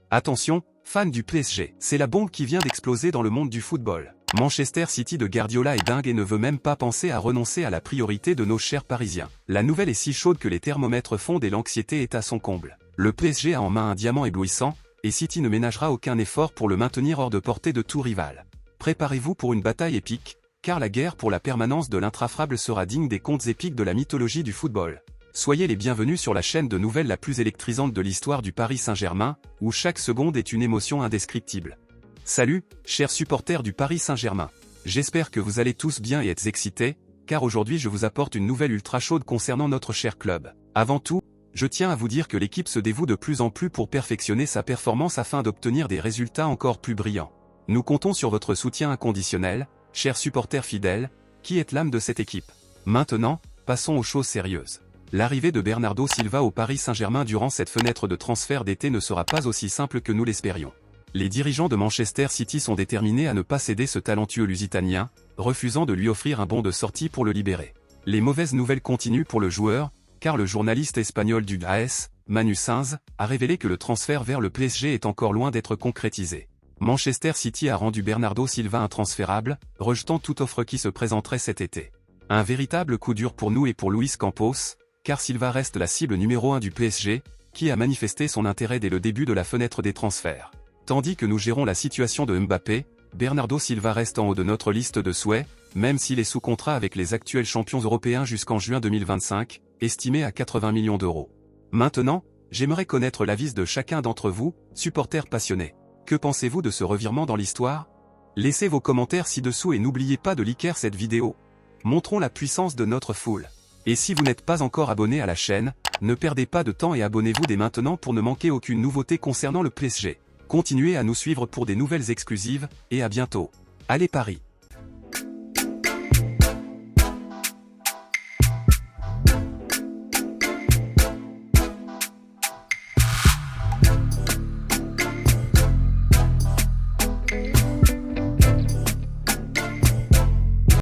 Attention, fans du PSG, c'est la bombe qui vient d'exploser dans le monde du football. Manchester City de Guardiola est dingue et ne veut même pas penser à renoncer à la priorité de nos chers Parisiens. La nouvelle est si chaude que les thermomètres fondent et l'anxiété est à son comble. Le PSG a en main un diamant éblouissant, et City ne ménagera aucun effort pour le maintenir hors de portée de tout rival. Préparez-vous pour une bataille épique, car la guerre pour la permanence de l'intraffrable sera digne des contes épiques de la mythologie du football. Soyez les bienvenus sur la chaîne de nouvelles la plus électrisante de l'histoire du Paris Saint-Germain, où chaque seconde est une émotion indescriptible. Salut, chers supporters du Paris Saint-Germain. J'espère que vous allez tous bien et êtes excités, car aujourd'hui je vous apporte une nouvelle ultra chaude concernant notre cher club. Avant tout, je tiens à vous dire que l'équipe se dévoue de plus en plus pour perfectionner sa performance afin d'obtenir des résultats encore plus brillants. Nous comptons sur votre soutien inconditionnel, chers supporters fidèles, qui êtes l'âme de cette équipe. Maintenant, passons aux choses sérieuses. L'arrivée de Bernardo Silva au Paris Saint-Germain durant cette fenêtre de transfert d'été ne sera pas aussi simple que nous l'espérions. Les dirigeants de Manchester City sont déterminés à ne pas céder ce talentueux Lusitanien, refusant de lui offrir un bon de sortie pour le libérer. Les mauvaises nouvelles continuent pour le joueur, car le journaliste espagnol du AS, Manu Sainz, a révélé que le transfert vers le PSG est encore loin d'être concrétisé. Manchester City a rendu Bernardo Silva intransférable, rejetant toute offre qui se présenterait cet été. Un véritable coup dur pour nous et pour Luis Campos, car Silva reste la cible numéro 1 du PSG, qui a manifesté son intérêt dès le début de la fenêtre des transferts. Tandis que nous gérons la situation de Mbappé, Bernardo Silva reste en haut de notre liste de souhaits, même s'il est sous contrat avec les actuels champions européens jusqu'en juin 2025, estimé à 80 millions d'euros. Maintenant, j'aimerais connaître l'avis de chacun d'entre vous, supporters passionnés. Que pensez-vous de ce revirement dans l'histoire? Laissez vos commentaires ci-dessous et n'oubliez pas de liker cette vidéo. Montrons la puissance de notre foule. Et si vous n'êtes pas encore abonné à la chaîne, ne perdez pas de temps et abonnez-vous dès maintenant pour ne manquer aucune nouveauté concernant le PSG. Continuez à nous suivre pour des nouvelles exclusives, et à bientôt. Allez Paris!